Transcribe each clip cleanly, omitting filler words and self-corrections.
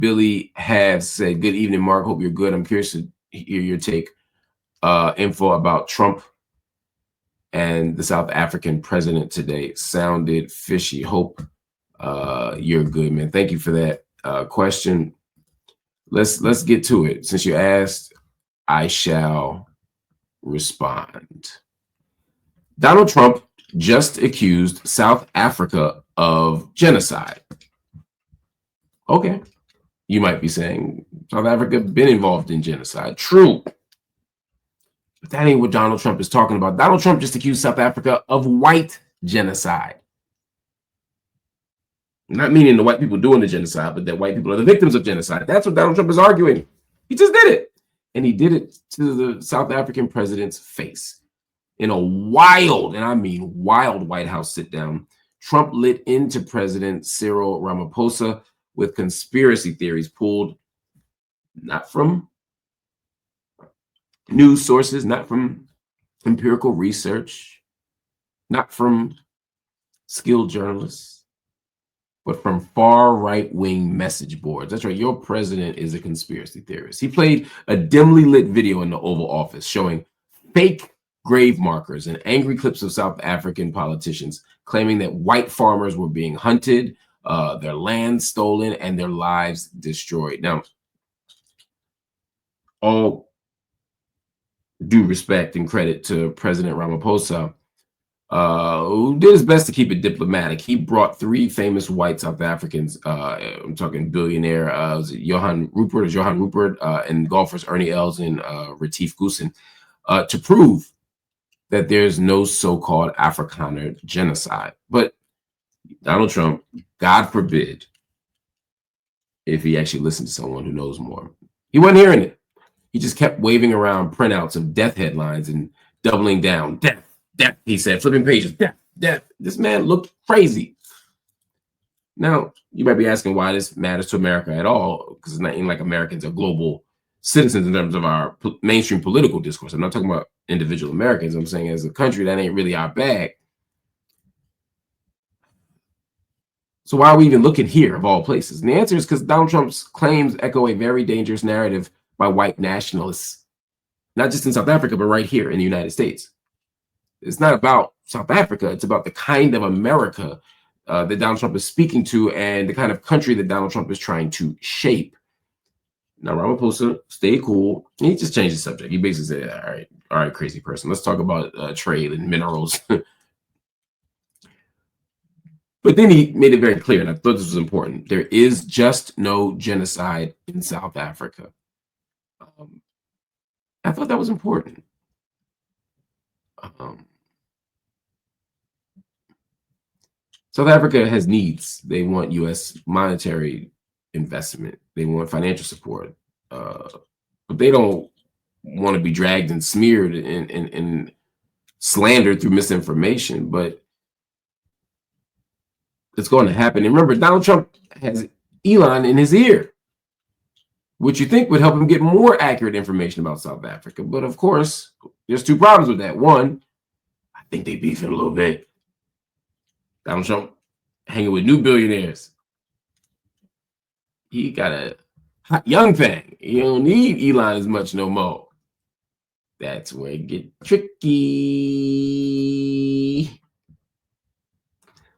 Billy has said, good evening, Mark. Hope you're good. I'm curious to hear your take. Info about Trump and the South African president today sounded fishy. Hope you're good, man. Thank you for that question. Let's get to it. Since you asked, I shall respond. Donald Trump just accused South Africa of genocide. Okay. You might be saying South Africa been involved in genocide. True. But that ain't what Donald Trump is talking about. Donald Trump just accused South Africa of white genocide. Not meaning the white people doing the genocide, but that white people are the victims of genocide. That's what Donald Trump is arguing. He just did it. And he did it to the South African president's face. In a wild, and I mean wild, White House sit down, Trump lit into President Cyril Ramaphosa with conspiracy theories pulled not from news sources, not from empirical research, not from skilled journalists, but from far right-wing message boards. That's right, your president is a conspiracy theorist. He played a dimly lit video in the Oval Office showing fake grave markers and angry clips of South African politicians claiming that white farmers were being hunted, their land stolen, and their lives destroyed. Now, all due respect and credit to President Ramaphosa, who did his best to keep it diplomatic. He brought three famous white South Africans, I'm talking billionaire, Johan Rupert, and golfers Ernie Els and Retief Goosen, to prove that there's no so-called Afrikaner genocide. But Donald Trump, God forbid, if he actually listened to someone who knows more, he wasn't hearing it. He just kept waving around printouts of death headlines and doubling down. Death, death, he said, flipping pages, death, death. This man looked crazy. Now, you might be asking why this matters to America at all, because it's not even like Americans are global citizens in terms of our mainstream political discourse. I'm not talking about individual Americans. I'm saying as a country, that ain't really our bag. So why are we even looking here, of all places? And the answer is because Donald Trump's claims echo a very dangerous narrative by white nationalists, not just in South Africa, but right here in the United States. It's not about South Africa. It's about the kind of America that Donald Trump is speaking to and the kind of country that Donald Trump is trying to shape. Now, Ramaphosa stayed cool. He just changed the subject. He basically said, all right, crazy person. Let's talk about trade and minerals. But then he made it very clear, and I thought this was important. There is just no genocide in South Africa. I thought that was important. South Africa has needs. They want U.S. monetary investment. They want financial support. But they don't want to be dragged and smeared and slandered through misinformation. But it's going to happen. And remember, Donald Trump has Elon in his ear, which you think would help him get more accurate information about South Africa. But of course, there's two problems with that. One, I think they beefing a little bit. Donald Trump hanging with new billionaires. He got a hot young thing. You don't need Elon as much no more. That's where it get tricky.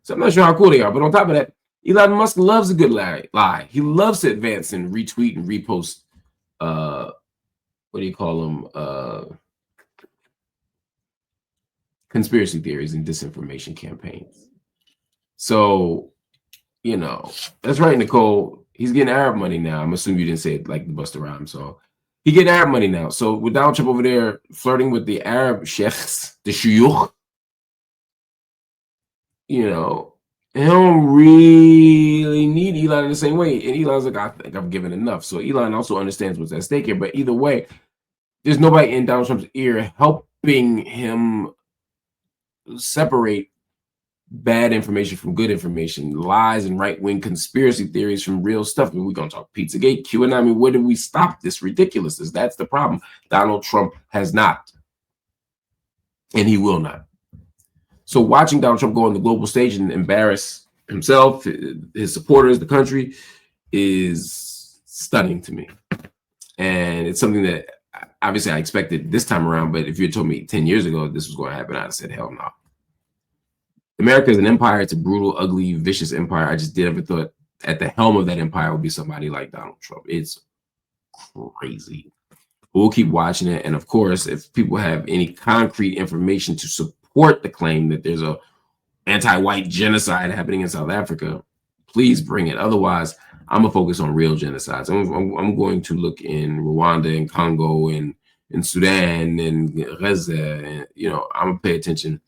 So I'm not sure how cool they are, but on top of that, Elon Musk loves a good lie. He loves to advance and retweet and repost, what do you call them? Conspiracy theories and disinformation campaigns. So, you know, that's right, Nicole. He's getting Arab money now. I'm assuming you didn't say it like the Busta Rhymes. So he getting Arab money now. So with Donald Trump over there flirting with the Arab sheikhs, the shuyukh, you know, they don't really need Elon in the same way. And Elon's like, I think I've given enough. So Elon also understands what's at stake here. But either way, there's nobody in Donald Trump's ear helping him separate bad information from good information, lies and right-wing conspiracy theories from real stuff. I mean, we're going to talk Pizzagate, QAnon. I mean, where do we stop this ridiculousness? That's the problem. Donald Trump has not. And he will not. So watching Donald Trump go on the global stage and embarrass himself, his supporters, the country, is stunning to me. And it's something that obviously I expected this time around, but if you had told me 10 years ago this was going to happen, I'd have said, hell no. America is an empire. It's a brutal, ugly, vicious empire. I just never thought at the helm of that empire would be somebody like Donald Trump. It's crazy. We'll keep watching it. And of course, if people have any concrete information to support the claim that there's a anti-white genocide happening in South Africa, please bring it. Otherwise, I'm gonna focus on real genocides. I'm going to look in Rwanda and Congo and in Sudan and Gaza, and I'm gonna pay attention